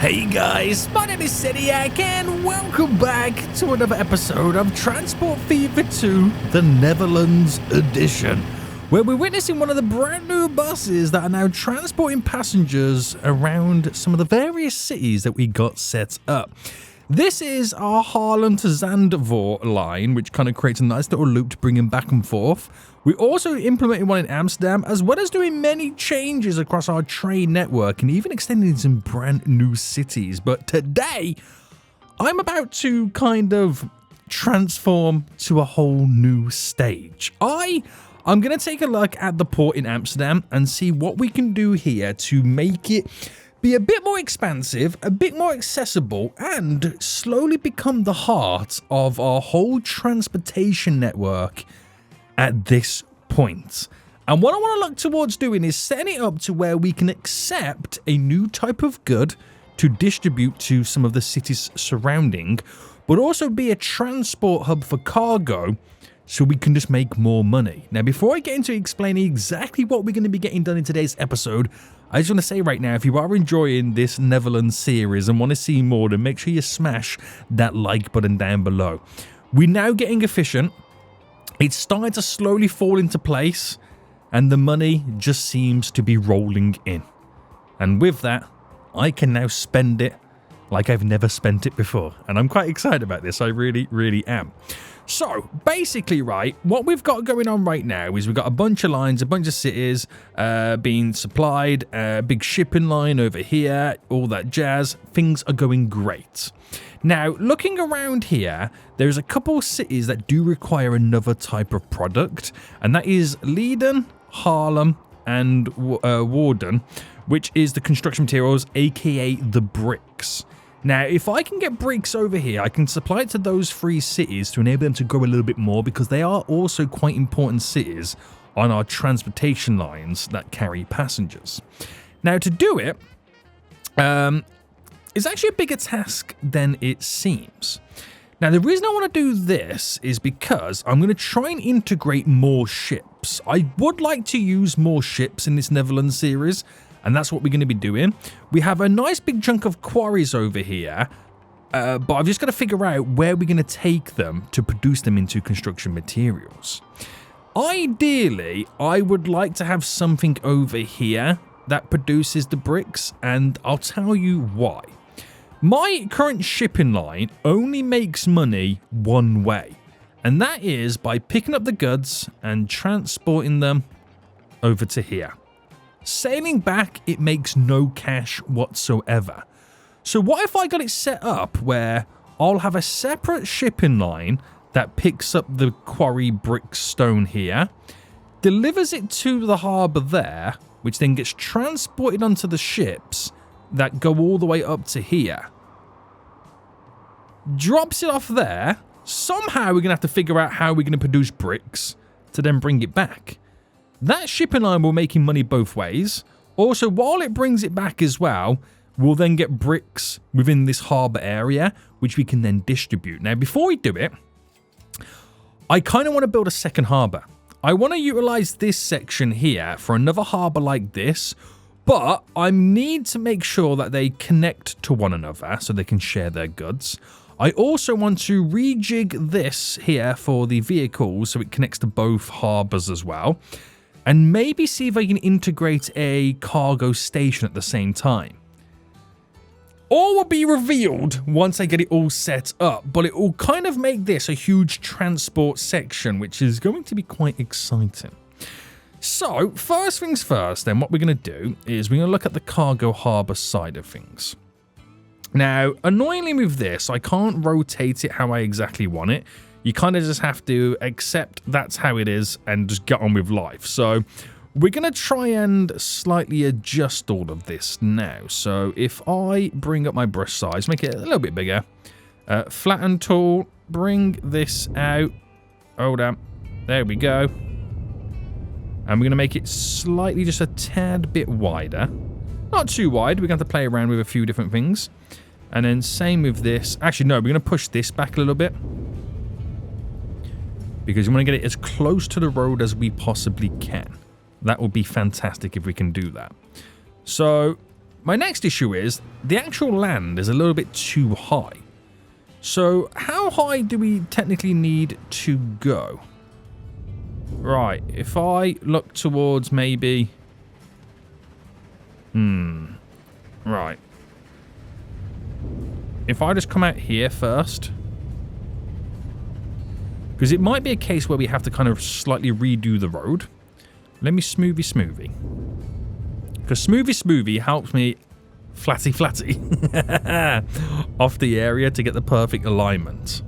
Hey guys, my name is Seniac and welcome back to another episode of Transport Fever 2, the Netherlands edition, where we're witnessing one of the brand new buses that are now transporting passengers around some of the various cities that we got set up. This is our Haarlem to Zandvoort line, which kind of creates a nice little loop to bring him back and forth. We also implemented one in Amsterdam, as well as doing many changes across our train network and even extending some brand new cities. But today, I'm about to kind of transform to a whole new stage. I'm going to take a look at the port in Amsterdam and see what we can do here to make it be a bit more expansive, a bit more accessible, and slowly become the heart of our whole transportation network at this point. And what I want to look towards doing is setting it up to where we can accept a new type of good to distribute to some of the cities surrounding, but also be a transport hub for cargo so we can just make more money. Now, before I get into explaining exactly what we're going to be getting done in today's episode, I just want to say right now, if you are enjoying this Netherlands series and want to see more, then make sure you smash that like button down below. We're now getting efficient. It's starting to slowly fall into place, and the money just seems to be rolling in. And with that, I can now spend it like I've never spent it before. And I'm quite excited about this. I really, really am. So, basically, right, what we've got going on right now is we've got a bunch of lines, a bunch of cities being supplied, a big shipping line over here, all that jazz. Things are going great. Now, looking around here, there's a couple of cities that do require another type of product, and that is Leiden, Haarlem, and Woerden, which is the construction materials, aka the bricks. Now, if I can get bricks over here, I can supply it to those three cities to enable them to grow a little bit more, because they are also quite important cities on our transportation lines that carry passengers. Now, to do it, it's actually a bigger task than it seems. Now, the reason I want to do this is because I'm going to try and integrate more ships. I would like to use more ships in this Netherlands series, and that's what we're going to be doing. We have a nice big chunk of quarries over here, but I've just got to figure out where we're going to take them to produce them into construction materials. Ideally, I would like to have something over here that produces the bricks, and I'll tell you why. My current shipping line only makes money one way, and that is by picking up the goods and transporting them over to here. Sailing back, it makes no cash whatsoever. So what if I got it set up where I'll have a separate shipping line that picks up the quarry brick stone here, delivers it to the harbour there, which then gets transported onto the ships that go all the way up to here, drops it off there. Somehow we're going to have to figure out how we're going to produce bricks to then bring it back. That shipping line will make money both ways. Also, while it brings it back as well, we'll then get bricks within this harbour area, which we can then distribute. Now, before we do it, I kind of want to build a second harbour. I want to utilise this section here for another harbour like this, but I need to make sure that they connect to one another so they can share their goods. I also want to rejig this here for the vehicles so it connects to both harbours as well. And maybe see if I can integrate a cargo station at the same time. All will be revealed once I get it all set up, but it will kind of make this a huge transport section, which is going to be quite exciting. So, first things first, then what we're going to do is we're going to look at the cargo harbour side of things. Now, annoyingly with this, I can't rotate it how I exactly want it. You kind of just have to accept that's how it is and just get on with life. So we're going to try and slightly adjust all of this now. So if I bring up my brush size, make it a little bit bigger, flatten tool, bring this out. Hold on. There we go. And we're going to make it slightly just a tad bit wider. Not too wide. We're going to have to play around with a few different things. And then same with this. Actually, no, we're going to push this back a little bit, because we want to get it as close to the road as we possibly can. That would be fantastic if we can do that. So my next issue is the actual land is a little bit too high. So how high do we technically need to go? Right, if I look towards maybe... Right. If I just come out here first... Because it might be a case where we have to kind of slightly redo the road. Let me smoothie. Because smoothie helps me flatty off the area to get the perfect alignment.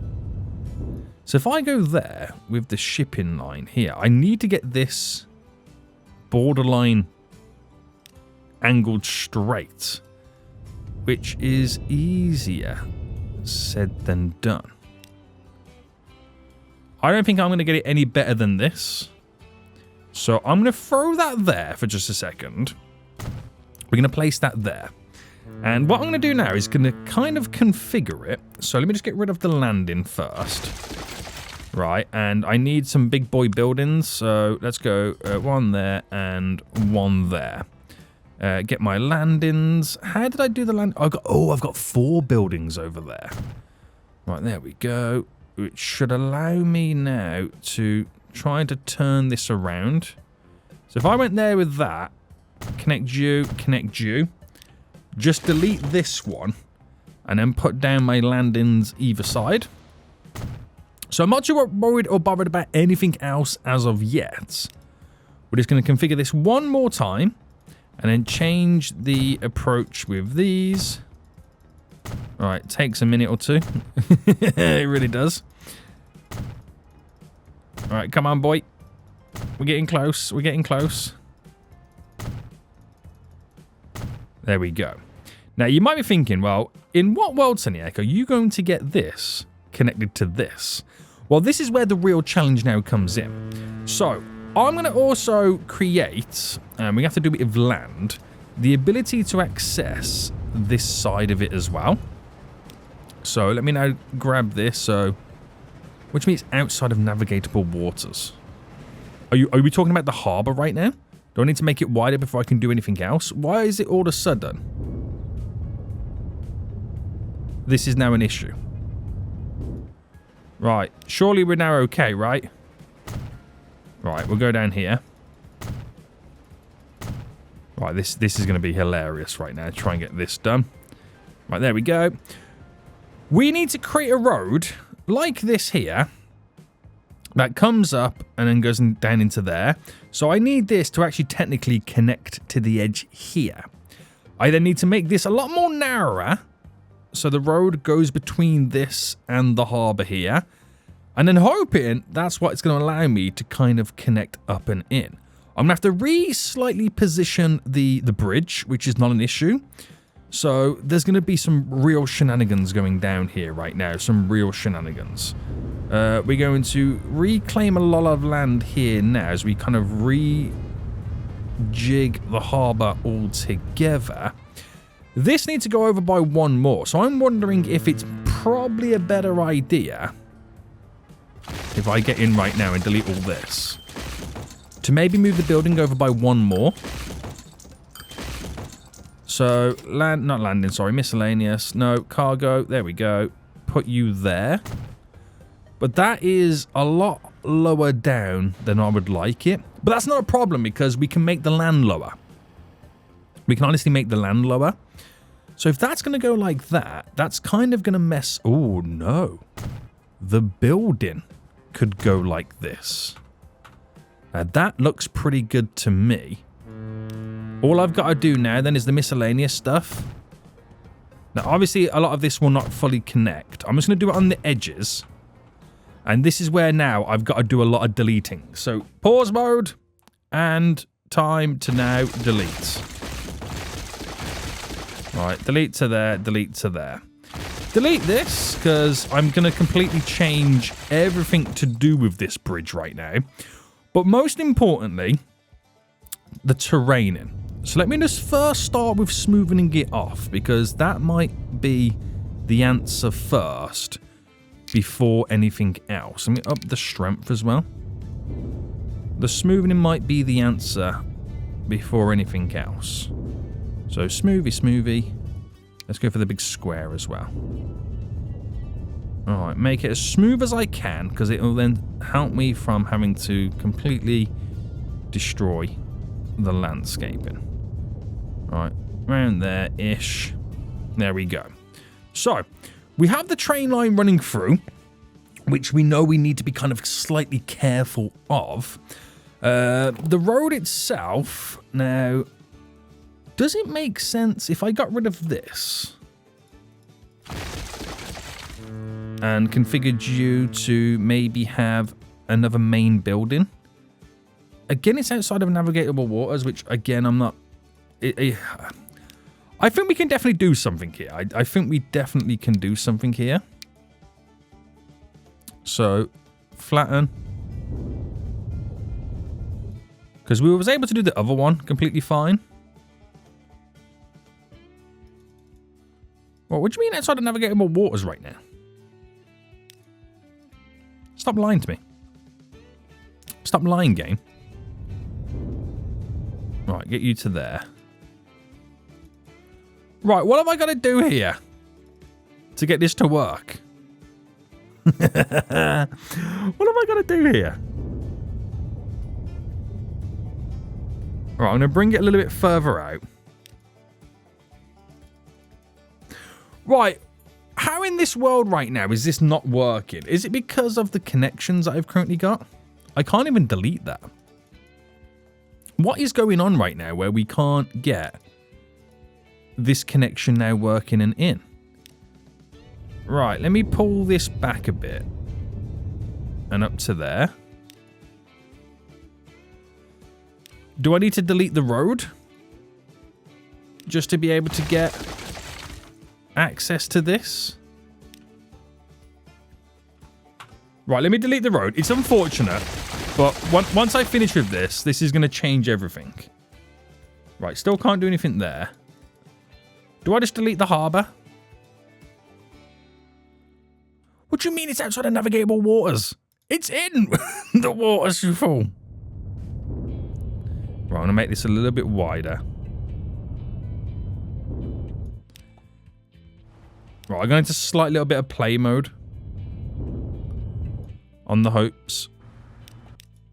So if I go there with the shipping line here, I need to get this borderline angled straight, which is easier said than done. I don't think I'm going to get it any better than this. So I'm going to throw that there for just a second. We're going to place that there. And what I'm going to do now is going to kind of configure it. So let me just get rid of the landing first. Right, and I need some big boy buildings. So let's go one there and one there. Get my landings. How did I do the land? I've got 4 buildings over there. Right, there we go. Which should allow me now to try to turn this around. So if I went there with that, connect you, just delete this one, and then put down my landings either side. So I'm not too worried or bothered about anything else as of yet. We're just going to configure this one more time, and then change the approach with these. All right, takes a minute or two. It really does. All right, come on, boy. We're getting close. There we go. Now, you might be thinking, well, in what world, Seniac, are you going to get this connected to this? Well, this is where the real challenge now comes in. So, I'm going to also create, and we have to do a bit of land, the ability to access this side of it as well. So, let me now grab this, which means outside of navigable waters. Are we talking about the harbour right now? Do I need to make it wider before I can do anything else? Why is it all of a sudden? This is now an issue. Right, surely we're now okay, right? Right, we'll go down here. Right, this is going to be hilarious right now. Try and get this done. Right, there we go. We need to create a road like this here that comes up and then goes down into there. So I need this to actually technically connect to the edge here. I then need to make this a lot more narrower, so the road goes between this and the harbour here. And then hoping that's what it's going to allow me to kind of connect up and in. I'm going to have to slightly position the bridge, which is not an issue. So there's going to be some real shenanigans going down here right now. Some real shenanigans. We're going to reclaim a lot of land here now as we kind of rejig the harbour all together. This needs to go over by 1 more. So I'm wondering if it's probably a better idea if I get in right now and delete all this, to maybe move the building over by 1 more. So, miscellaneous. No, cargo. There we go. Put you there. But that is a lot lower down than I would like it. But that's not a problem because we can make the land lower. We can honestly make the land lower. So if that's going to go like that, that's kind of going to mess... Oh, no. The building could go like this. Now, that looks pretty good to me. All I've got to do now then is the miscellaneous stuff. Now, obviously, a lot of this will not fully connect. I'm just going to do it on the edges. And this is where now I've got to do a lot of deleting. So, pause mode. And time to now delete. Right, delete to there, delete to there. Delete this, because I'm going to completely change everything to do with this bridge right now. But most importantly, the terraining. So let me just first start with smoothing it off, because that might be the answer first before anything else. Let me up the strength as well. The smoothing might be the answer before anything else. So smoothie. Let's go for the big square as well. Alright, make it as smooth as I can, because it will then help me from having to completely destroy the landscaping. Alright, around there-ish. There we go. So, we have the train line running through, which we know we need to be kind of slightly careful of. The road itself, now, does it make sense if I got rid of this and configured you to maybe have another main building? Again, it's outside of navigable waters, which again, I'm not... I think we can definitely do something here. I think we definitely can do something here. So, flatten. Because we was able to do the other one completely fine. Well, what do you mean outside of navigable waters right now? Stop lying to me. Stop lying, game. Right, get you to there. Right, what have I got to do here to get this to work? What have I got to do here? Right, I'm going to bring it a little bit further out. Right, how in this world right now is this not working? Is it because of the connections that I've currently got? I can't even delete that. What is going on right now where we can't get this connection now working and in? Right, let me pull this back a bit. And up to there. Do I need to delete the road? Just to be able to get access to this? Right, let me delete the road. It's unfortunate, but once I finish with this, this is going to change everything. Right, still can't do anything there. Do I just delete the harbour? What do you mean it's outside of navigable waters? It's in the waters, you fool. Right, I'm going to make this a little bit wider. Right, I'm going into slight little bit of play mode. On the hopes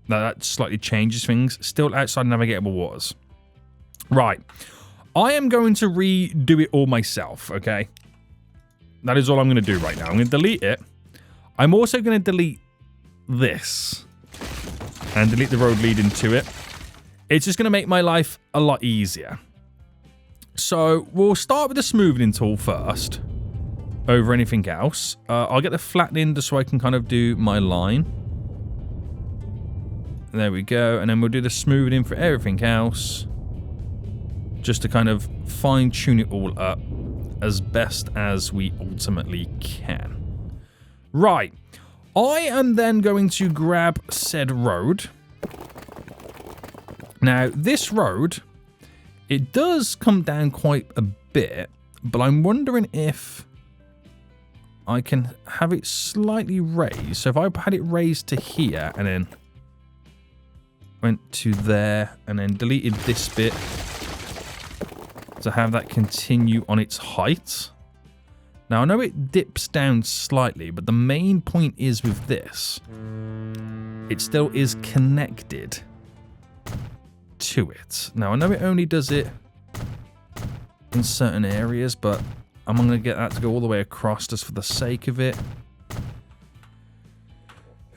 that slightly changes things. Still outside navigable waters. Right. I am going to redo it all myself, okay? That is all I'm going to do right now. I'm going to delete it. I'm also going to delete this. And delete the road leading to it. It's just going to make my life a lot easier. So, we'll start with the smoothing tool first. Over anything else. I'll get the flattening just so I can kind of do my line. There we go. And then we'll do the smoothing for everything else. Just to kind of fine-tune it all up as best as we ultimately can. Right. I am then going to grab said road. Now, this road, it does come down quite a bit, but I'm wondering if I can have it slightly raised. So if I had it raised to here and then went to there and then deleted this bit to have that continue on its height. Now I know it dips down slightly, but the main point is with this, it still is connected to it. Now I know it only does it in certain areas, but I'm going to get that to go all the way across just for the sake of it.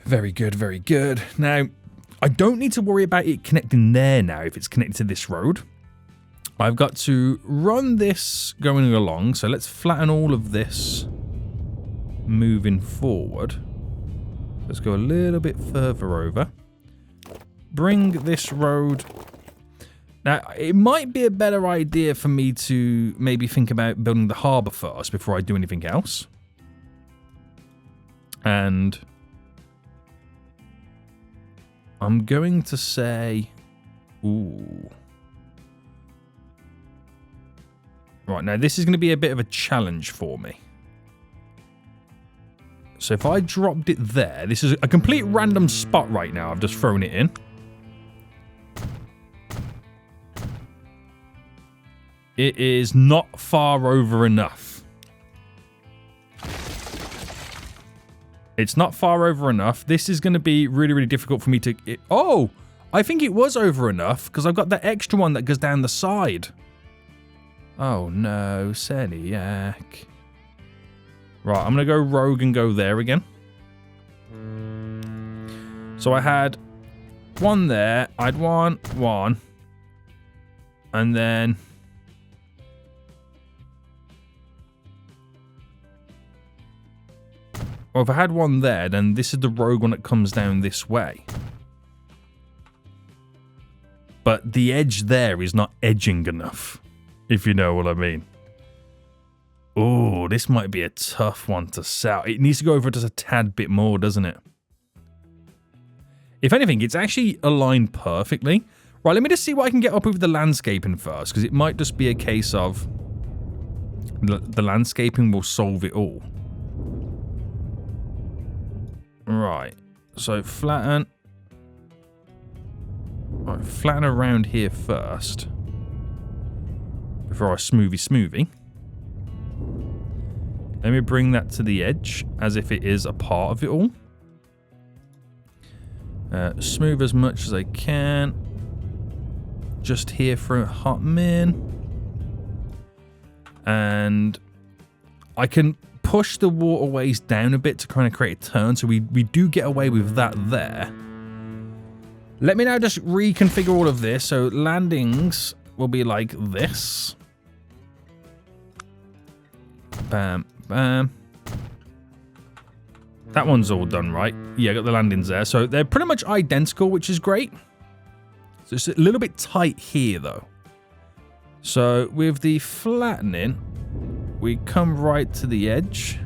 Very good, very good. Now, I don't need to worry about it connecting there now if it's connected to this road. I've got to run this going along. So let's flatten all of this moving forward. Let's go a little bit further over. Bring this road... Now, it might be a better idea for me to maybe think about building the harbour first before I do anything else. And I'm going to say... Ooh. Right, now this is going to be a bit of a challenge for me. So if I dropped it there, this is a complete random spot right now. I've just thrown it in. It is not far over enough. It's not far over enough. This is going to be really, really difficult for me to... Oh! I think it was over enough, because I've got that extra one that goes down the side. Oh, no. Celiac. Right, I'm going to go rogue and go there again. So I had one there. I'd want one. And then... Well, if I had one there, then this is the rogue one that comes down this way. But the edge there is not edging enough, if you know what I mean. Oh, this might be a tough one to sell. It needs to go over just a tad bit more, doesn't it? If anything, it's actually aligned perfectly. Right, let me just see what I can get up with the landscaping first, because it might just be a case of the landscaping will solve it all. Right, so flatten. Right, flatten around here first. Before I smoothie. Let me bring that to the edge, as if it is a part of it all. Smooth as much as I can. Just here for a hot min. And I can push the waterways down a bit to kind of create a turn, so we do get away with that there. Let me now just reconfigure all of this. So landings will be like this. Bam, bam. That one's all done, right? Yeah, I got the landings there. So they're pretty much identical, which is great. So it's a little bit tight here, though. So with the flattening, we come right to the edge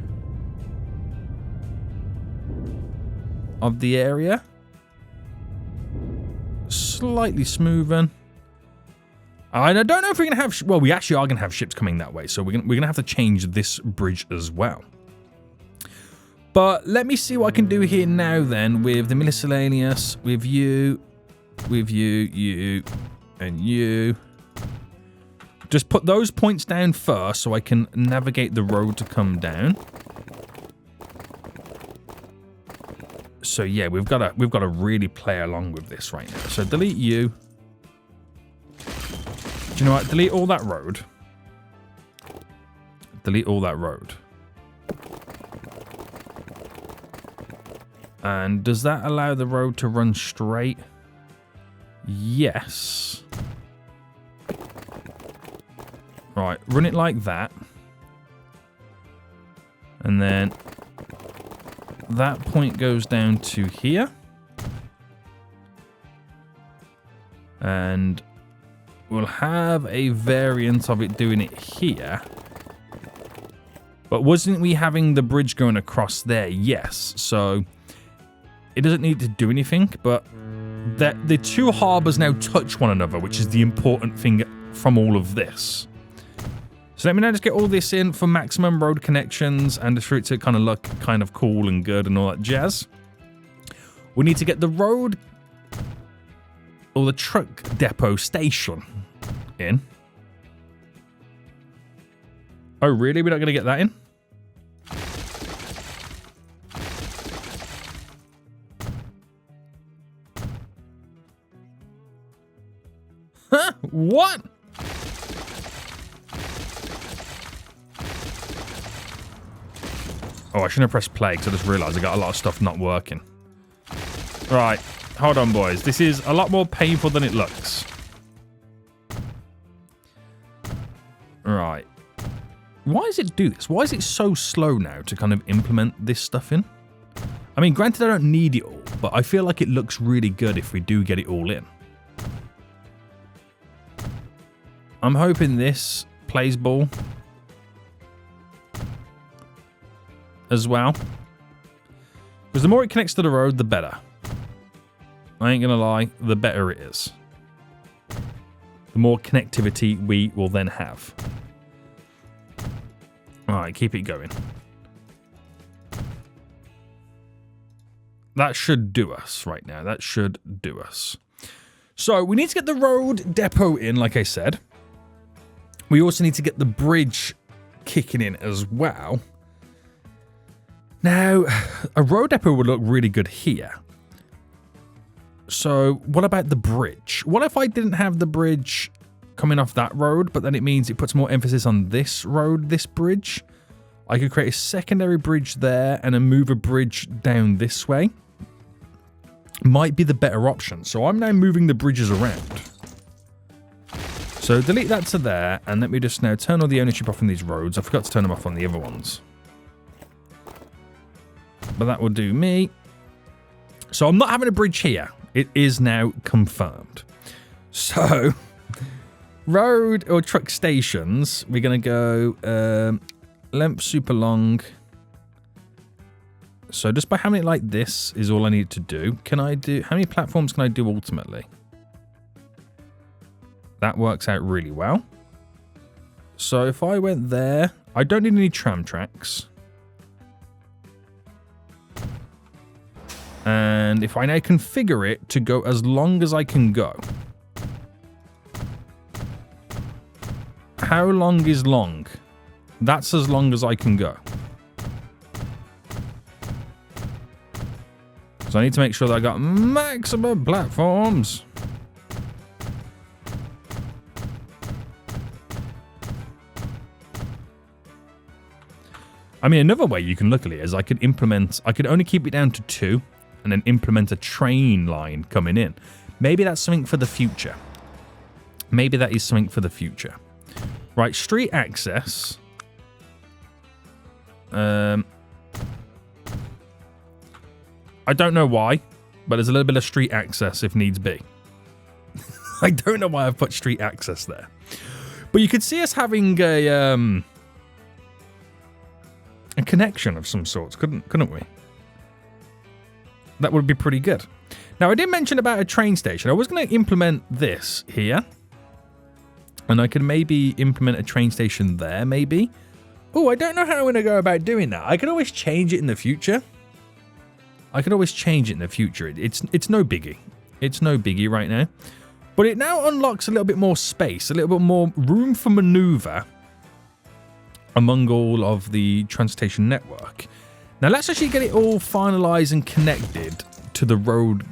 of the area. Slightly smoothing. And I don't know if we're going to have... Well, we actually are going to have ships coming that way. So we're going to have to change this bridge as well. But let me see what I can do here now then with the miscellaneous, with you, you, and you. Just put those points down first so I can navigate the road to come down. So yeah, we've got to really play along with this right now. So delete you. Do you know what? Delete all that road. Delete all that road. And does that allow the road to run straight? Yes. Right, run it like that. And then that point goes down to here. And we'll have a variant of it doing it here. But wasn't we having the bridge going across there? Yes. So it doesn't need to do anything, but the two harbors now touch one another, which is the important thing from all of this. So let me now just get all this in for maximum road connections and just for it to kind of look kind of cool and good and all that jazz. We need to get the road or the truck depot station in. Oh, really? We're not going to get that in? Huh? What? Oh, I shouldn't have pressed play because I just realised I got a lot of stuff not working. Right, hold on, boys. This is a lot more painful than it looks. Right. Why does it do this? Why is it so slow now to kind of implement this stuff in? I mean, granted, I don't need it all, but I feel like it looks really good if we do get it all in. I'm hoping this plays ball as well. Because the more it connects to the road, the better. I ain't gonna lie, the better it is. The more connectivity we will then have. Alright, keep it going. That should do us right now. That should do us. So, we need to get the road depot in, like I said. We also need to get the bridge kicking in as well. Now, a road depot would look really good here. So what about the bridge? What if I didn't have the bridge coming off that road, but then it means it puts more emphasis on this road, this bridge? I could create a secondary bridge there and then move a bridge down this way. Might be the better option. So I'm now moving the bridges around. So delete that to there, and let me just now turn all the ownership off on these roads. I forgot to turn them off on the other ones. But that will do me. So I'm not having a bridge here. It is now confirmed. So, road or truck stations, we're going to go length super long. So just by having it like this is all I need to do. Can I do, how many platforms can I do ultimately? That works out really well. So if I went there, I don't need any tram tracks. And if I now configure it to go as long as I can go. How long is long? That's as long as I can go. So I need to make sure that I got maximum platforms. I mean, another way you can look at it is I could only keep it down to 2 and then implement a train line coming in. Maybe that's something for the future. Maybe that is something for the future. Right, street access. I don't know why, but there's a little bit of street access if needs be. I don't know why I've put street access there. But you could see us having a connection of some sorts, couldn't we? That would be pretty good. Now, I did mention about a train station. I was going to implement this here. And I could maybe implement a train station there, maybe. Oh, I don't know how I'm going to go about doing that. I could always change it in the future. It's no biggie. It's no biggie right now. But it now unlocks a little bit more space, a little bit more room for maneuver among all of the transportation network. Now let's actually get it all finalized and connected to the road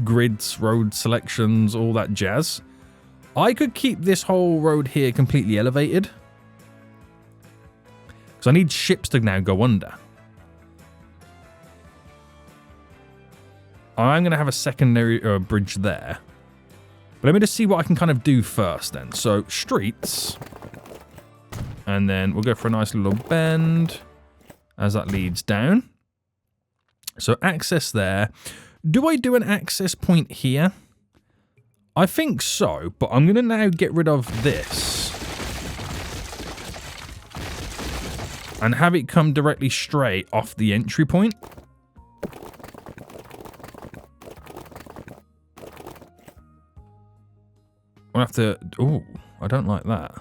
grids, road selections, all that jazz. I could keep this whole road here completely elevated. Because I need ships to now go under. I'm going to have a secondary bridge there. But let me just see what I can kind of do first then. So streets. And then we'll go for a nice little bend as that leads down. So access there. Do I do an access point here? I think so, but I'm going to now get rid of this. And have it come directly straight off the entry point. I'll have to... Oh, I don't like that.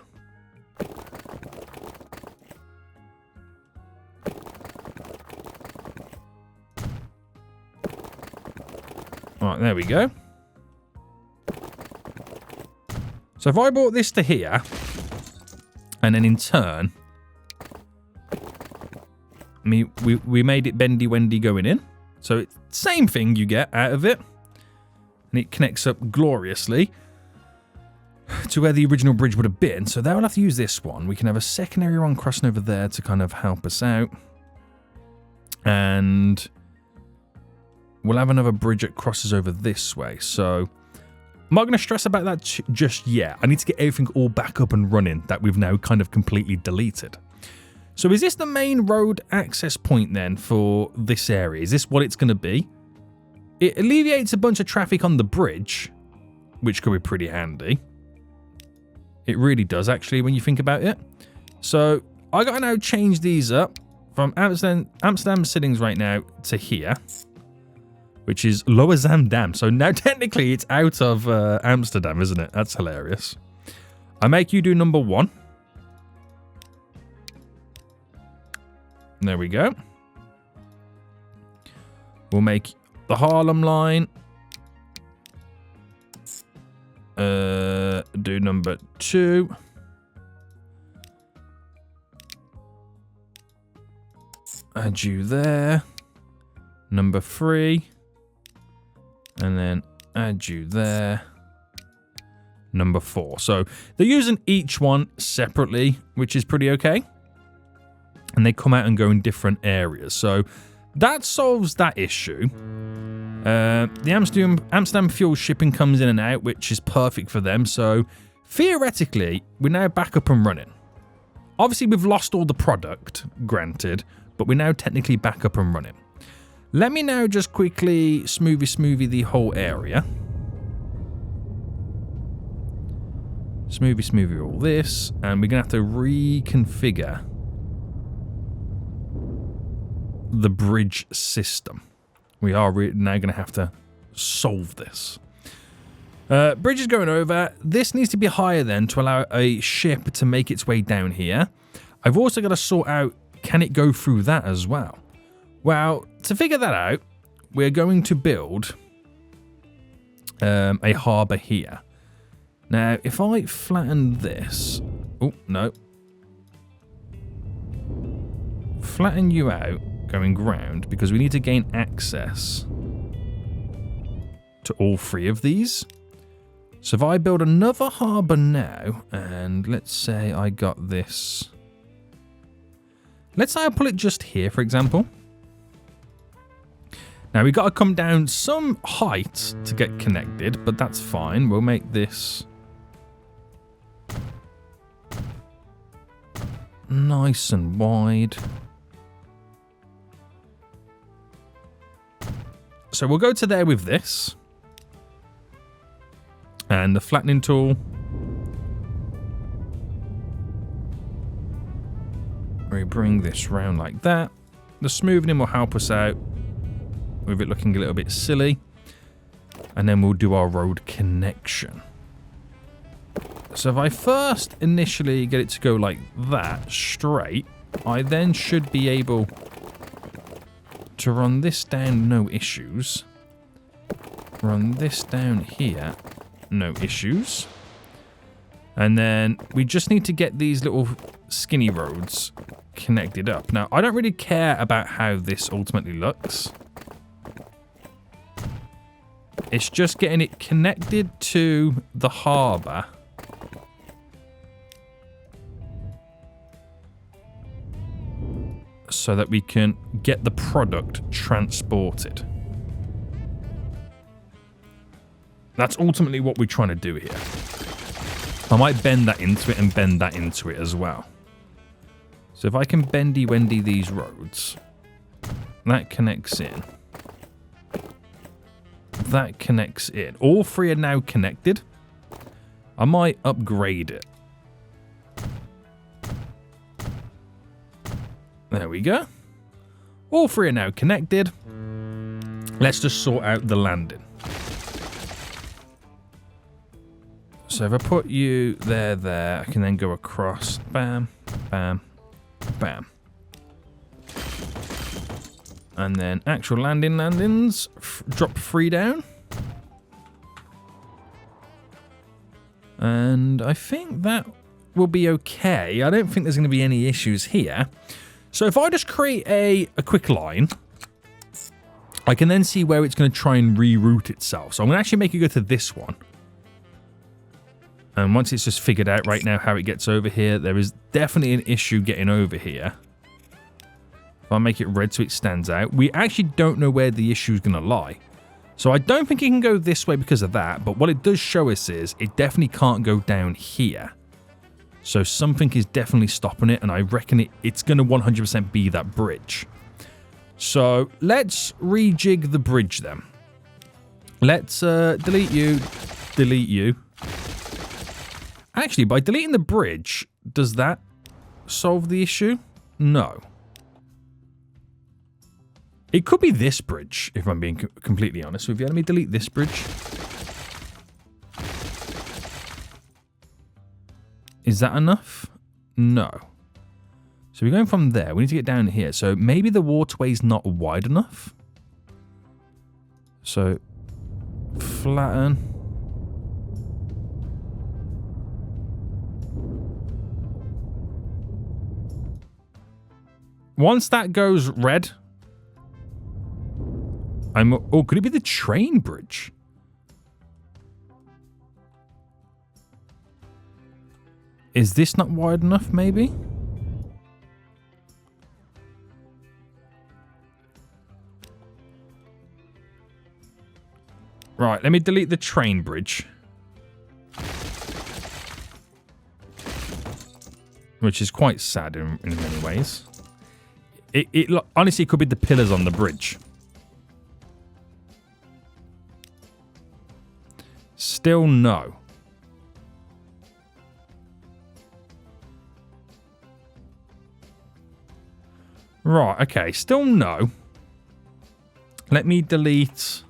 Right, there we go. So if I brought this to here, and then in turn, we made it bendy-wendy going in. So it's the same thing you get out of it. And it connects up gloriously to where the original bridge would have been. So they'll have to use this one. We can have a secondary one crossing over there to kind of help us out. And we'll have another bridge that crosses over this way. So I'm not going to stress about that just yet. I need to get everything all back up and running that we've now kind of completely deleted. So is this the main road access point then for this area? Is this what it's going to be? It alleviates a bunch of traffic on the bridge, which could be pretty handy. It really does, actually, when you think about it. So I got to now change these up from Amsterdam sittings right now to here, which is Lower Zamdam. So now technically it's out of Amsterdam, isn't it? That's hilarious. I make you do number 1. There we go. We'll make the Harlem line. Do number 2. Add you there. Number 3. And then add you there. Number 4. So they're using each one separately, which is pretty okay. And they come out and go in different areas. So that solves that issue. The Amsterdam fuel shipping comes in and out, which is perfect for them. So theoretically, we're now back up and running. Obviously, we've lost all the product, granted, but we're now technically back up and running. Let me now just quickly smoothie the whole area. Smoothie all this, and we're going to have to reconfigure the bridge system. We are now going to have to solve this. Bridge is going over. This needs to be higher then to allow a ship to make its way down here. I've also got to sort out, can it go through that as well? Well, to figure that out, we're going to build a harbour here. Now, if I flatten this... Oh, no. Flatten you out, going round, because we need to gain access to all 3 of these. So if I build another harbour now, and let's say I got this... Let's say I pull it just here, for example. Now, we've got to come down some height to get connected, but that's fine. We'll make this nice and wide. So we'll go to there with this. And the flattening tool. We bring this round like that. The smoothing will help us out with it looking a little bit silly. And then we'll do our road connection. So if I first initially get it to go like that, straight, I then should be able to run this down, no issues. Run this down here, no issues. And then we just need to get these little skinny roads connected up. Now, I don't really care about how this ultimately looks. It's just getting it connected to the harbour. So that we can get the product transported. That's ultimately what we're trying to do here. I might bend that into it and bend that into it as well. So if I can bendy-wendy these roads, that connects in. That connects in. All 3 are now connected. I might upgrade it. There we go. All 3 are now connected. Let's just sort out the landing. So if I put you there, I can then go across. Bam, bam, bam. And then actual landings. Drop 3 down. And I think that will be okay. I don't think there's going to be any issues here. So if I just create a quick line, I can then see where it's going to try and reroute itself. So I'm going to actually make it go to this one. And once it's just figured out right now how it gets over here, there is definitely an issue getting over here. If I make it red so it stands out, we actually don't know where the issue is going to lie. So I don't think it can go this way because of that, but what it does show us is it definitely can't go down here. So something is definitely stopping it, and I reckon it's going to 100% be that bridge. So let's rejig the bridge then. Let's delete you, delete you. Actually, by deleting the bridge, does that solve the issue? No. It could be this bridge, if I'm being completely honest with you. Let me delete this bridge. Is that enough? No. So we're going from there. We need to get down here. So maybe the waterway's not wide enough. So flatten. Once that goes red... Oh, could it be the train bridge? Is this not wide enough, maybe? Right, let me delete the train bridge. Which is quite sad in many ways. It honestly could be the pillars on the bridge. Still no. Right, okay, still no. Let me delete...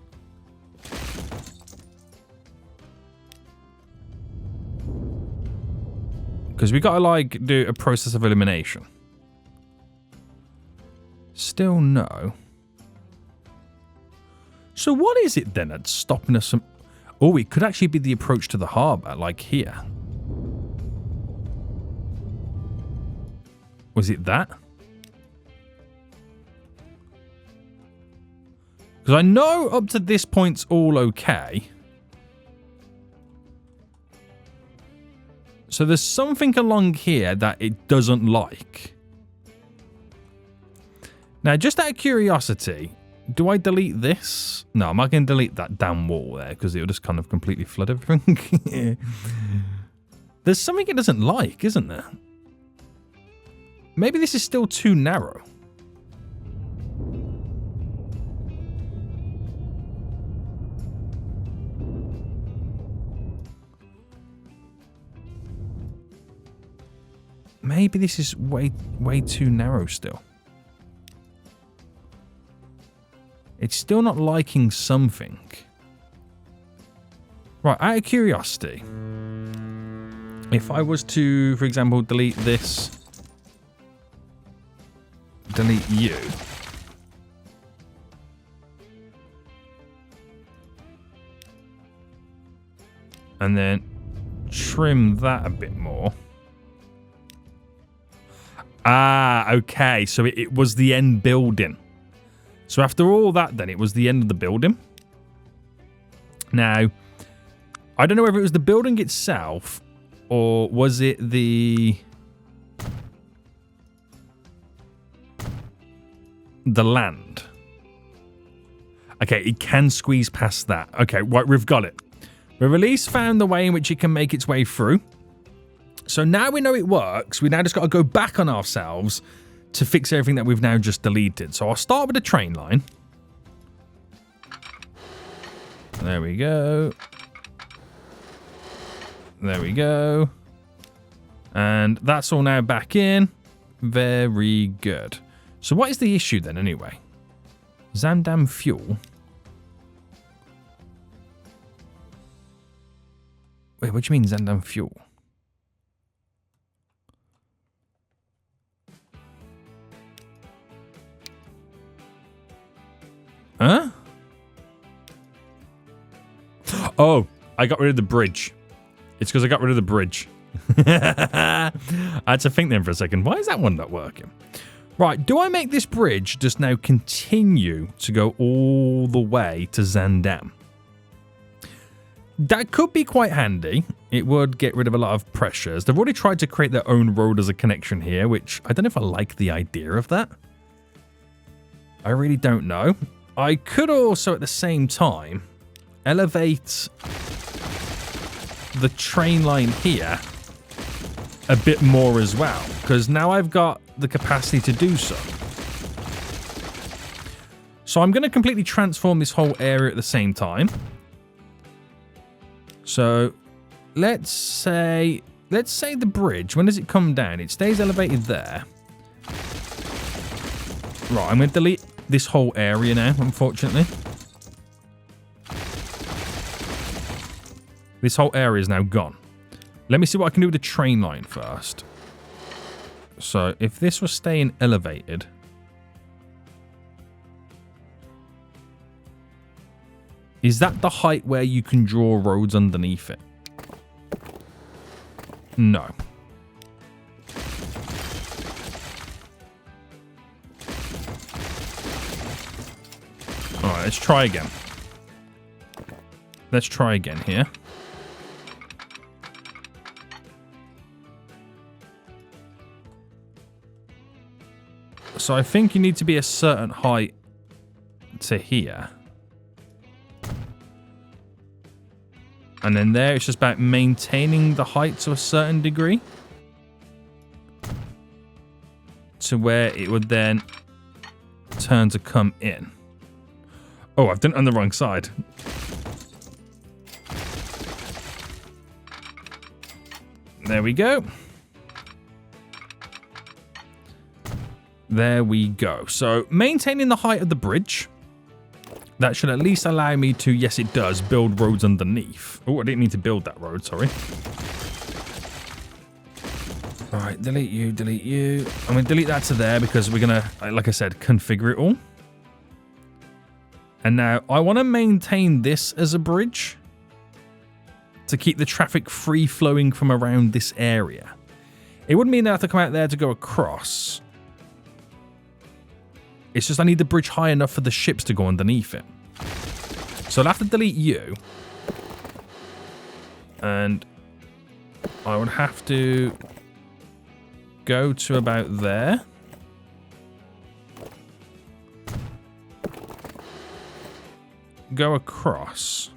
Because we got to, like, do a process of elimination. Still no. So what is it then that's stopping us from... Oh, it could actually be the approach to the harbour, like here. Was it that? Because I know up to this point's all okay. So there's something along here that it doesn't like. Now, just out of curiosity, do I delete this? No, I'm not going to delete that damn wall there because it'll just kind of completely flood everything. There's something it doesn't like, isn't there? Maybe this is still too narrow. Maybe this is way too narrow still. It's still not liking something. Right, out of curiosity, if I was to, for example, delete this, delete you, and then trim that a bit more. Ah, okay, so it was the end building. So after all that, then, it was the end of the building. Now, I don't know whether it was the building itself, or was it the land? Okay, it can squeeze past that. Okay, right, we've got it. The release found the way in which it can make its way through. So now we know it works. We now just got to go back on ourselves to fix everything that we've now just deleted. So I'll start with the train line. There we go. There we go. And that's all now back in. Very good. So what is the issue then anyway? Zandam fuel. Wait, what do you mean Zandam fuel? Huh? Oh, I got rid of the bridge. It's because I got rid of the bridge. I had to think then for a second. Why is that one not working? Right, do I make this bridge just now continue to go all the way to Zandam? That could be quite handy. It would get rid of a lot of pressures. They've already tried to create their own road as a connection here, which I don't know if I like the idea of that. I really don't know. I could also, at the same time, elevate the train line here a bit more as well, because now I've got the capacity to do so. So I'm going to completely transform this whole area at the same time. So let's say the bridge, when does it come down? It stays elevated there. Right, I'm going to delete this whole area now, unfortunately. This whole area is now gone. Let me see what I can do with the train line first. So if this was staying elevated, is that the height where you can draw roads underneath it? No. Alright, let's try again. Let's try again here. So I think you need to be a certain height to here. And then there, it's just about maintaining the height to a certain degree. To where it would then turn to come in. Oh, I've done it on the wrong side. There we go. There we go. So, maintaining the height of the bridge. That should at least allow me to, yes it does, build roads underneath. Oh, I didn't need to build that road, sorry. Alright, delete you, delete you. I'm going to delete that to there because we're going to, like I said, configure it all. And now, I want to maintain this as a bridge to keep the traffic free flowing from around this area. It wouldn't mean that I have to come out there to go across. It's just I need the bridge high enough for the ships to go underneath it. So I'll have to delete you. And I would have to go to about there. Go across.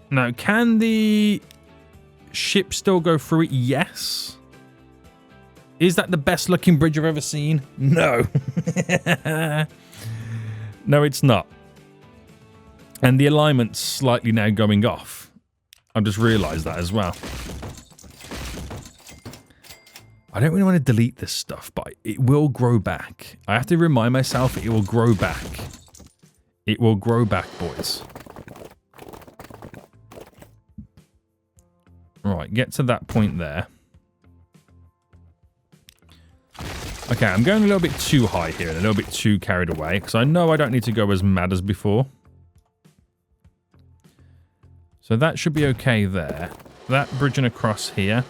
Now, can the ship still go through it? Yes. Is that the best looking bridge I've ever seen? No. No, it's not. And the alignment's slightly now going off. I've just realised that as well. I don't really want to delete this stuff, but it will grow back. I have to remind myself it will grow back. It will grow back, boys. Right, get to that point there. Okay, I'm going a little bit too high here and a little bit too carried away because I know I don't need to go as mad as before. So that should be okay there. That bridging across here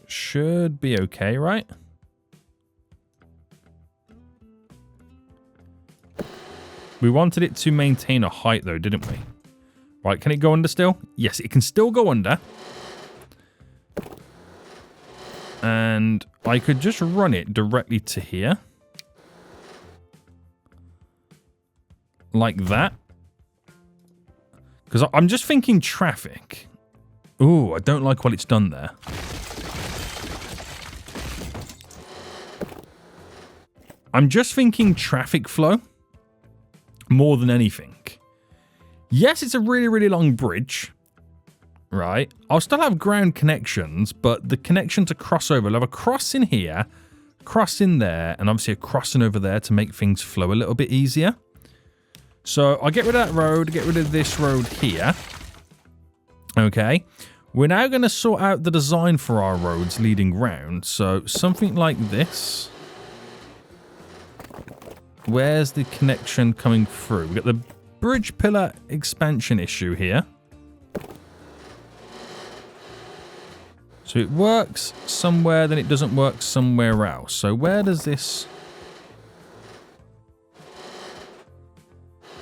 should be okay, right? We wanted it to maintain a height though, didn't we? Right, can it go under still? Yes, it can still go under. And I could just run it directly to here. Like that. Because I'm just thinking traffic. Ooh, I don't like what it's done there. I'm just thinking traffic flow more than anything. Yes, it's a really, really long bridge, right? I'll still have ground connections, but the connection to crossover, I'll have a cross in here, cross in there, and obviously a crossing over there to make things flow a little bit easier. So I'll get rid of that road, get rid of this road here. Okay. We're now going to sort out the design for our roads leading round. So something like this. Where's the connection coming through? We've got the bridge pillar expansion issue here. So it works somewhere, then it doesn't work somewhere else. So where does this...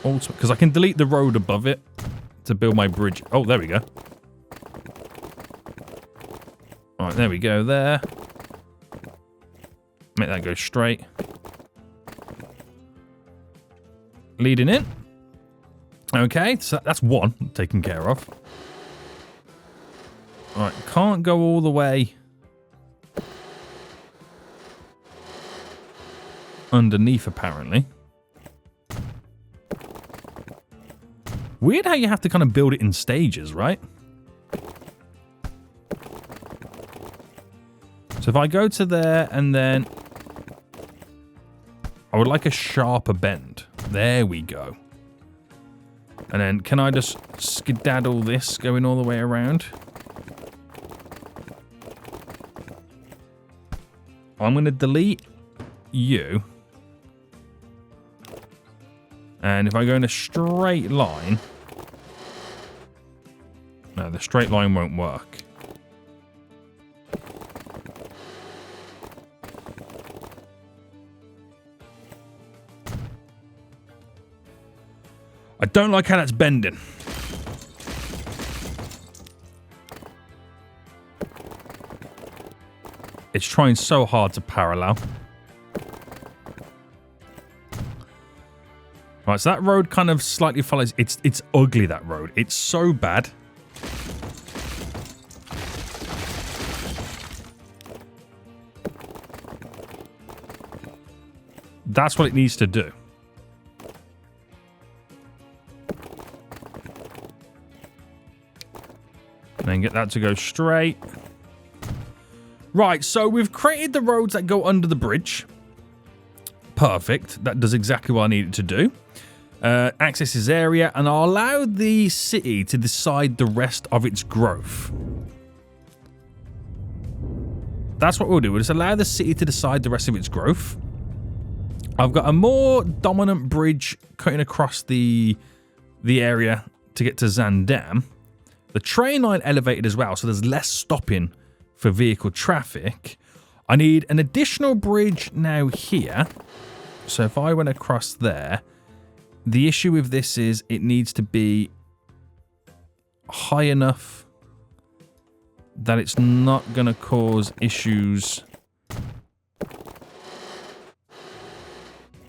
Because I can delete the road above it to build my bridge. Oh, there we go. Alright, there we go there. Make that go straight. Leading in. Okay, so that's one taken care of. Alright, can't go all the way underneath, apparently. Weird how you have to kind of build it in stages, right? So if I go to there and then... I would like a sharper bend. There we go. And then can I just skedaddle this going all the way around? I'm going to delete you. And if I go in a straight line, the straight line won't work. I don't like how that's bending. It's trying so hard to parallel. Right, so that road kind of slightly follows. It's ugly, that road. It's so bad. That's what it needs to do. And then get that to go straight. Right, so we've created the roads that go under the bridge. Perfect. That does exactly what I need it to do. Access this area, and I'll allow the city to decide the rest of its growth. That's what we'll do. We'll just allow the city to decide the rest of its growth. I've got a more dominant bridge cutting across the area to get to Zandam. The train line elevated as well, so there's less stopping for vehicle traffic. I need an additional bridge now here. So if I went across there, the issue with this is it needs to be high enough that it's not going to cause issues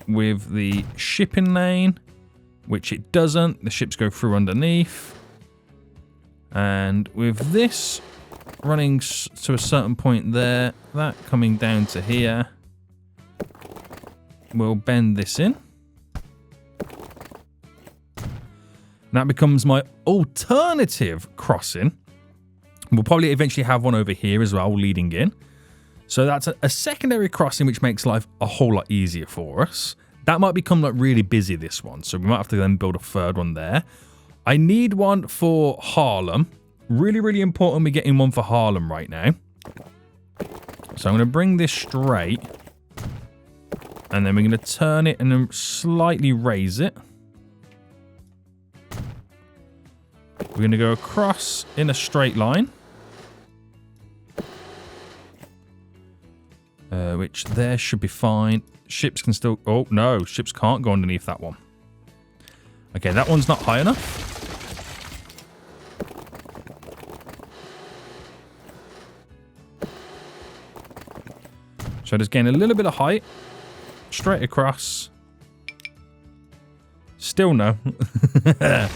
with the shipping lane, which it doesn't. The ships go through underneath. And with this running to a certain point there, that coming down to here, we'll bend this in. That becomes my alternative crossing. We'll probably eventually have one over here as well, leading in. So that's a secondary crossing, which makes life a whole lot easier for us. That might become like really busy, this one. So we might have to then build a third one there. I need one for Harlem. Really, really important we're getting one for Harlem right now. So I'm going to bring this straight. And then we're going to turn it and then slightly raise it. We're going to go across in a straight line. Which there should be fine. Ships can still... Oh, no. Ships can't go underneath that one. Okay, that one's not high enough. So just gain a little bit of height. Straight across. Still no. Right,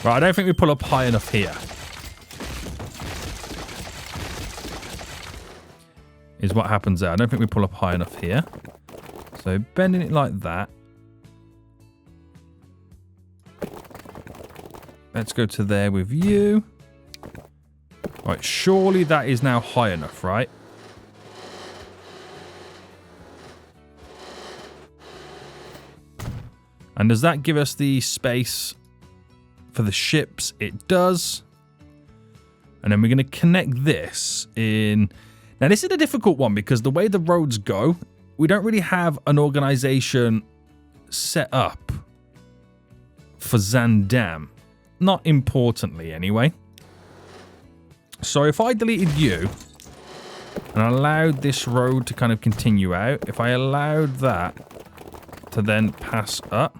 I don't think we pull up high enough here. Is what happens there. I don't think we pull up high enough here. So bending it like that. Let's go to there with you. Right, surely that is now high enough, right? And does that give us the space for the ships? It does. And then we're going to connect this in... Now, this is a difficult one because the way the roads go, we don't really have an organization set up for Zandam. Not importantly, anyway. So if I deleted you and allowed this road to kind of continue out, if I allowed that to then pass up.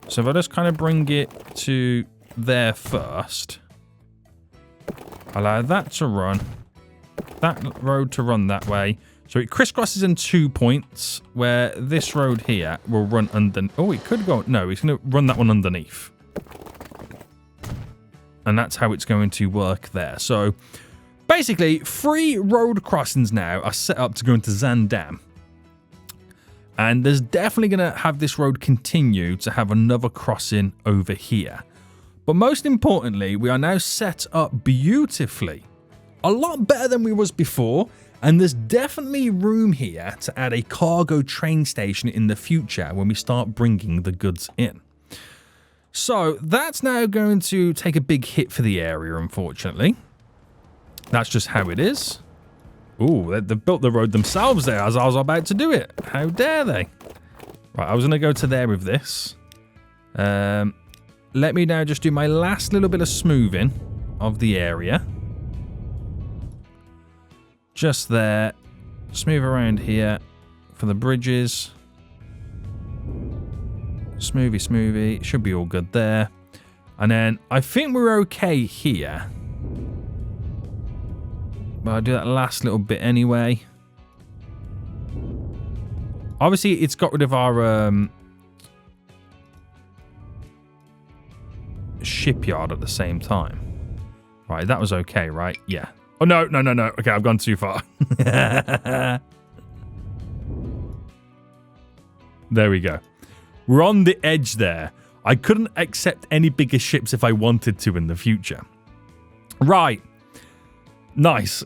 So if I just kind of bring it to there first. Allow that to run. That road to run that way. So it crisscrosses in 2 points where this road here will run under... Oh, it could go... No, it's going to run that one underneath. And that's how it's going to work there. So basically, 3 road crossings now are set up to go into Zandam. And there's definitely going to have this road continue to have another crossing over here. But most importantly, we are now set up beautifully. A lot better than we was before. And there's definitely room here to add a cargo train station in the future when we start bringing the goods in. So that's now going to take a big hit for the area, unfortunately. That's just how it is. Ooh, they built the road themselves there as I was about to do it. How dare they? Right, I was going to go to there with this. let me now just do my last little bit of smoothing of the area. Just there. Smooth around here for the bridges. Smoothie, smoothie. Should be all good there. And then I think we're okay here. But I'll do that last little bit anyway. Obviously, it's got rid of our shipyard at the same time. Right, that was okay, right? Yeah. Oh, no, no, no, no. Okay, I've gone too far. There we go. We're on the edge there. I couldn't accept any bigger ships if I wanted to in the future. Right. Nice.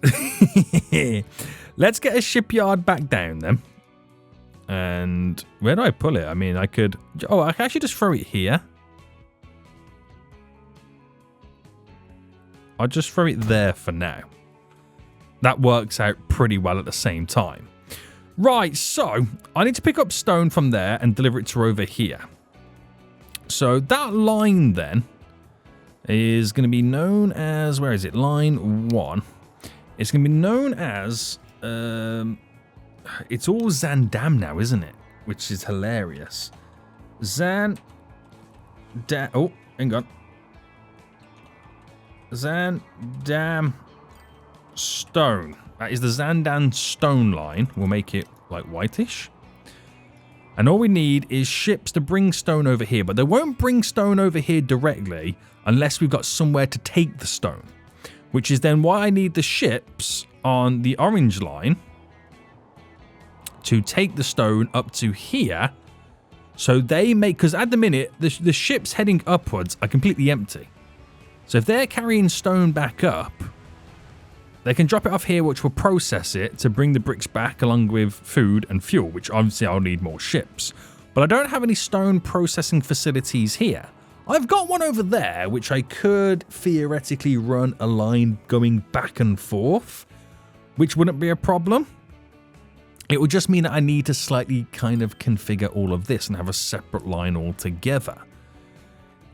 Let's get a shipyard back down then. And where do I pull it? I mean, I could... Oh, I can actually just throw it here. I'll just throw it there for now. That works out pretty well at the same time. Right, so I need to pick up stone from there and deliver it to over here. So that line then is going to be known as... Where is it? Line 1. It's going to be known as... it's all Zandam now, isn't it? Which is hilarious. Zandam... Oh, hang on. Zandam stone. That is the Zandan stone line. We'll make it like whitish. And all we need is ships to bring stone over here. But they won't bring stone over here directly unless we've got somewhere to take the stone. Which is then why I need the ships on the orange line to take the stone up to here. So they make... Because at the minute, the ships heading upwards are completely empty. So if they're carrying stone back up, they can drop it off here, which will process it to bring the bricks back along with food and fuel, which obviously I'll need more ships. But I don't have any stone processing facilities here. I've got one over there, which I could theoretically run a line going back and forth, which wouldn't be a problem. It would just mean that I need to slightly kind of configure all of this and have a separate line altogether.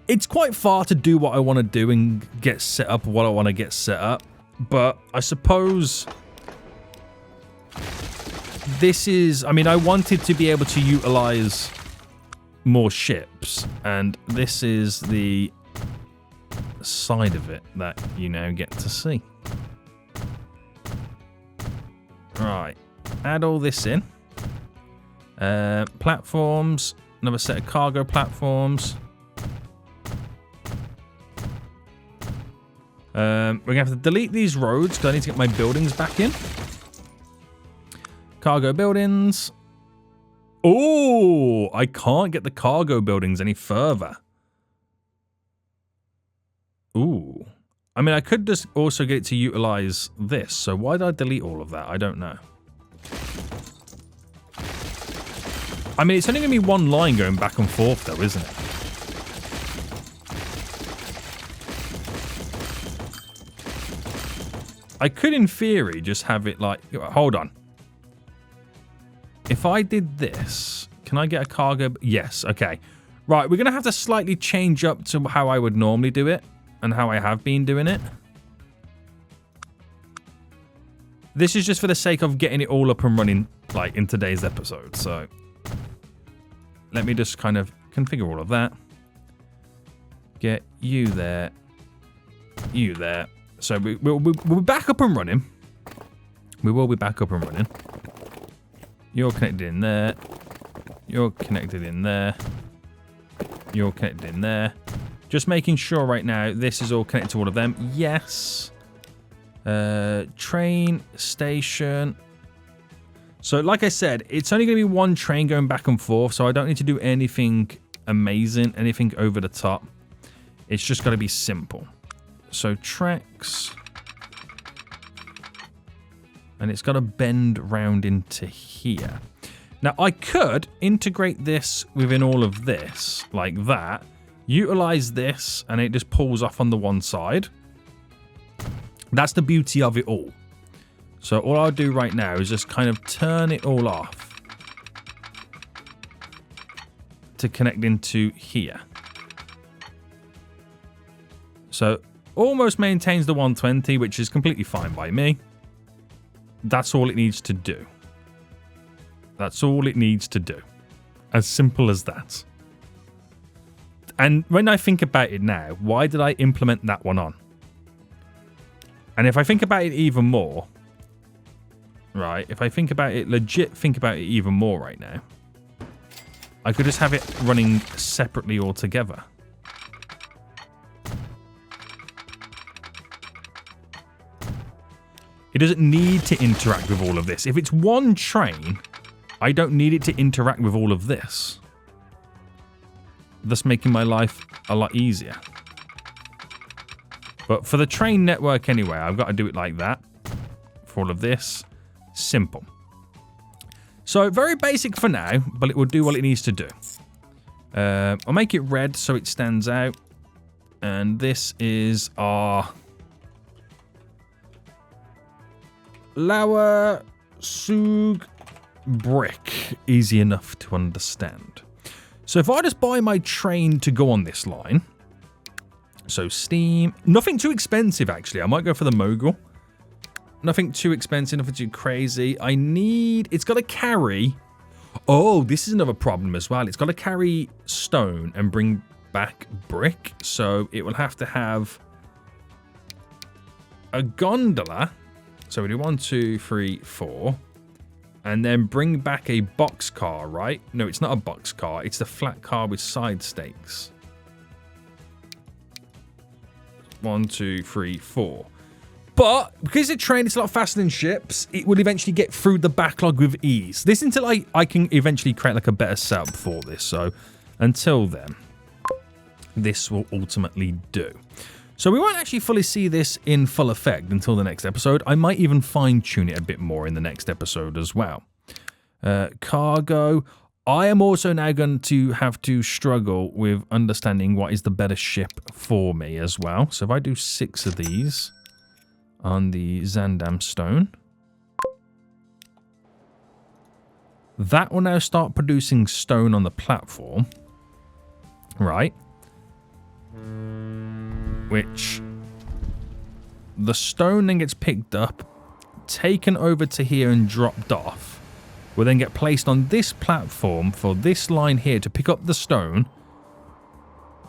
It's quite far to do what I want to do and get set up what I want to get set up. But I suppose this is... I mean, I wanted to be able to utilize more ships. And this is the side of it that you now get to see. Right. Add all this in. Platforms. Another set of cargo platforms. We're going to have to delete these roads because I need to get my buildings back in. Cargo buildings. Oh, I can't get the cargo buildings any further. Ooh. I mean, I could just also get it to utilize this. So why did I delete all of that? I don't know. I mean, it's only going to be one line going back and forth though, isn't it? I could, in theory, just have it like... Hold on. If I did this, can I get a cargo... Yes, okay. Right, we're going to have to slightly change up to how I would normally do it and how I have been doing it. This is just for the sake of getting it all up and running, like, in today's episode. So, let me just kind of configure all of that. Get you there. You there. So we'll be back up and running. We will be back up and running. You're connected in there. You're connected in there. You're connected in there. Just making sure right now this is all connected to all of them. Yes. Train station. So like I said, it's only going to be one train going back and forth. So I don't need to do anything amazing, anything over the top. It's just got to be simple. So tracks, and it's got to bend round into here. Now I could integrate this within all of this like that, utilize this, and it just pulls off on the one side. That's the beauty of it all. So all I'll do right now is just kind of turn it all off to connect into here. So almost maintains the 120, which is completely fine by me. That's all it needs to do. That's all it needs to do. As simple as that. And when I think about it now, why did I implement that one on? And if I think about it even more, right, if I think about it, legit think about it even more right now, I could just have it running separately altogether. It doesn't need to interact with all of this. If it's one train, I don't need it to interact with all of this, thus making my life a lot easier. But for the train network anyway, I've got to do it like that. For all of this, simple. So very basic for now, but it will do what it needs to do. I'll make it red so it stands out. And this is our Lower Sug brick. Easy enough to understand. So if I just buy my train to go on this line. So steam. Nothing too expensive, actually. I might go for the mogul. Nothing too expensive, nothing too crazy. I need... It's got to carry... Oh, this is another problem as well. It's got to carry stone and bring back brick. So it will have to have a gondola. So we do 1, 2, 3, 4. And then bring back a box car, right? No, it's not a box car. It's the flat car with side stakes. 1, 2, 3, 4. But because it's a train, it's a lot faster than ships. It will eventually get through the backlog with ease. This until I can eventually create like a better setup for this. So until then, this will ultimately do. So we won't actually fully see this in full effect until the next episode. I might even fine tune it a bit more in the next episode as well. Cargo. I am also now going to have to struggle with understanding what is the better ship for me as well. So if I do 6 of these on the Zandam stone, that will now start producing stone on the platform, right? Which the stone then gets picked up, taken over to here and dropped off. Will then get placed on this platform for this line here to pick up the stone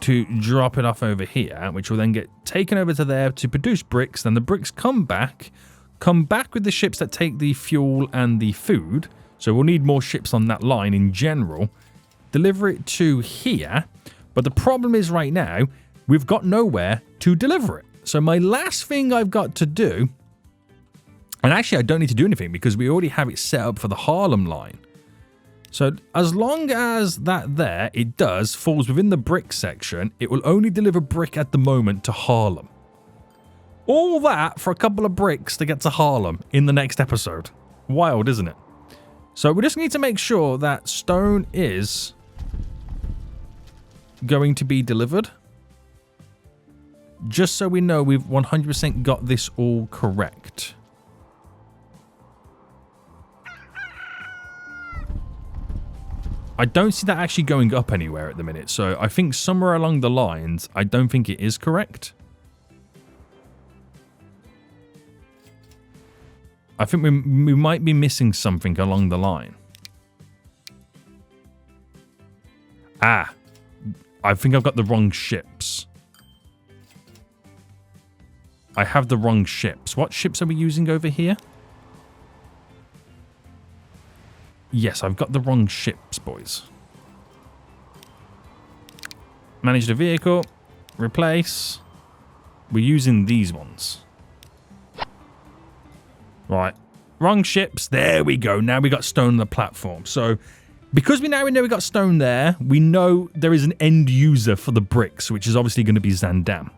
to drop it off over here, which will then get taken over to there to produce bricks. Then the bricks come back with the ships that take the fuel and the food. So we'll need more ships on that line in general. Deliver it to here. But the problem is right now, we've got nowhere to deliver it. So my last thing I've got to do, and actually I don't need to do anything because we already have it set up for the Harlem line. So as long as that there, it does, falls within the brick section, it will only deliver brick at the moment to Harlem. All that for a couple of bricks to get to Harlem in the next episode. Wild, isn't it? So we just need to make sure that stone is going to be delivered. Just so we know we've 100% got this all correct. I don't see that actually going up anywhere at the minute, so I think somewhere along the lines, I don't think it is correct. I think we might be missing something along the line. Ah, I think I've got the wrong ships. I have the wrong ships. What ships are we using over here? Yes, I've got the wrong ships, boys. Manage the vehicle. Replace. We're using these ones. Right. Wrong ships. There we go. Now we got stone on the platform. So, because we know we got stone there, we know there is an end user for the bricks, which is obviously going to be Zandam.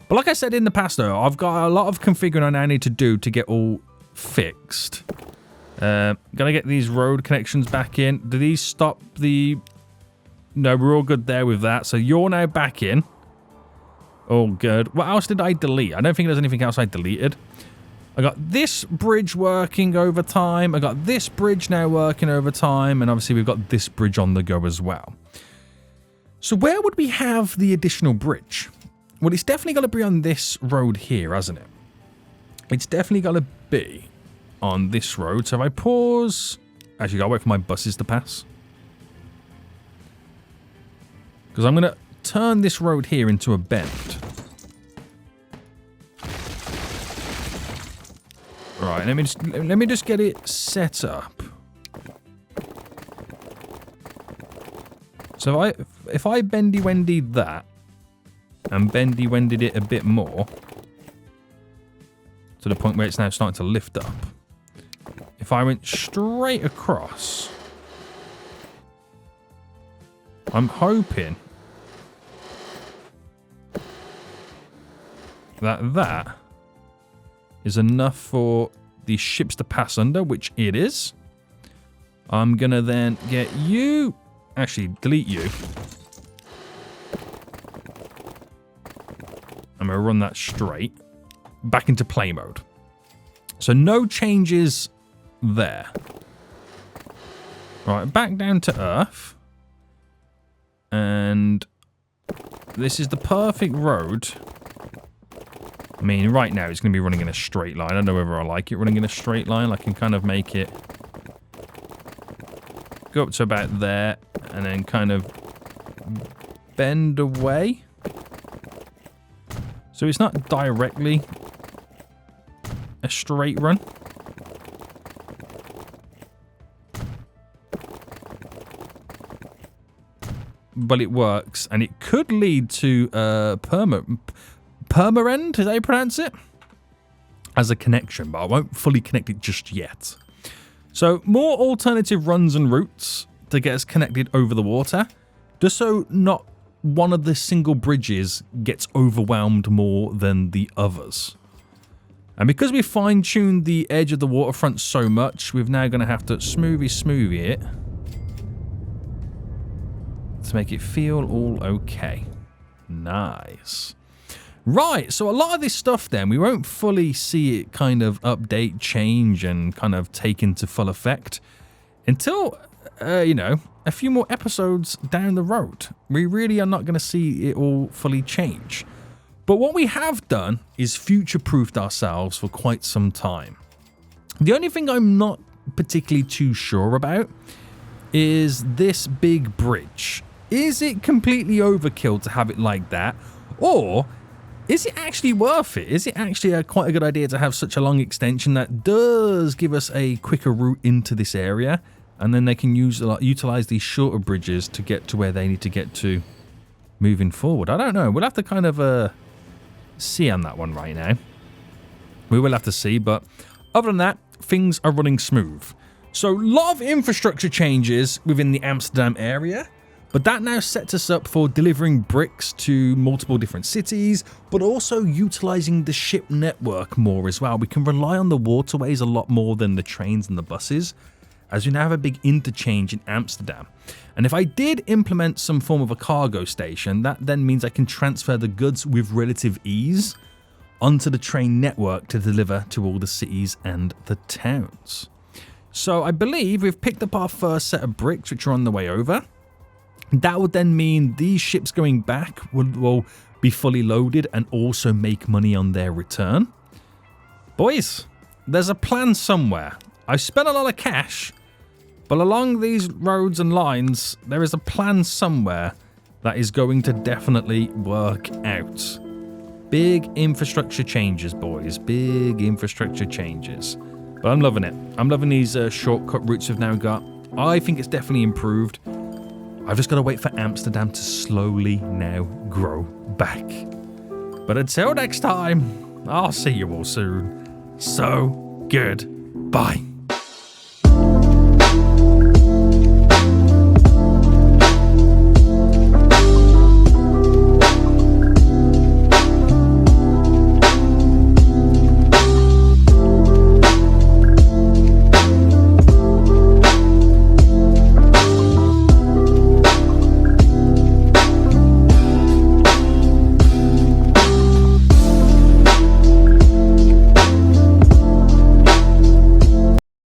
But like I said in the past, though, I've got a lot of configuring I now need to do to get all fixed. Gotta get these road connections back in. Do these stop the... No, we're all good there with that. So you're now back in. All good. What else did I delete? I don't think there's anything else I deleted. I got this bridge working over time. I got this bridge now working over time. And obviously we've got this bridge on the go as well. So where would we have the additional bridge? Well, it's definitely got to be on this road here, hasn't it? It's definitely got to be on this road. So if I pause... Actually, I'll wait for my buses to pass. Because I'm going to turn this road here into a bend. Right, let me just get it set up. So if I bendy-wendied that and bendy-wended it a bit more to the point where it's now starting to lift up. If I went straight across, I'm hoping that is enough for the ships to pass under, which it is. I'm going to then get you... Actually, delete you. I'm going to run that straight back into play mode. So no changes there. Right, back down to Earth. And this is the perfect road. I mean, right now it's going to be running in a straight line. I don't know whether I like it running in a straight line. I can kind of make it go up to about there and then kind of bend away. So it's not directly a straight run. But it works, and it could lead to permarend, is that how you pronounce it? As a connection, but I won't fully connect it just yet. So more alternative runs and routes to get us connected over the water, just so not one of the single bridges gets overwhelmed more than the others. And because we fine-tuned the edge of the waterfront so much, we're now going to have to smoothie it to make it feel all okay. Nice. Right, so a lot of this stuff then, we won't fully see it kind of update, change, and kind of take into full effect until, you know, a few more episodes down the road. We really are not going to see it all fully change. But what we have done is future-proofed ourselves for quite some time. The only thing I'm not particularly too sure about is this big bridge. Is it completely overkill to have it like that? Or is it actually worth it? Is it actually quite a good idea to have such a long extension that does give us a quicker route into this area? And then they can utilize these shorter bridges to get to where they need to get to moving forward. I don't know. We'll have to kind of see on that one right now. We will have to see. But other than that, things are running smooth. So a lot of infrastructure changes within the Amsterdam area. But that now sets us up for delivering bricks to multiple different cities, but also utilizing the ship network more as well. We can rely on the waterways a lot more than the trains and the buses, as we now have a big interchange in Amsterdam. And if I did implement some form of a cargo station, that then means I can transfer the goods with relative ease onto the train network to deliver to all the cities and the towns. So I believe we've picked up our first set of bricks, which are on the way over. That would then mean these ships going back will be fully loaded and also make money on their return. Boys, there's a plan somewhere. I've spent a lot of cash, but along these roads and lines, there is a plan somewhere that is going to definitely work out. Big infrastructure changes, boys. Big infrastructure changes. But I'm loving it. I'm loving these shortcut routes we've now got. I think it's definitely improved. I've just got to wait for Amsterdam to slowly now grow back. But until next time, I'll see you all soon. So, goodbye.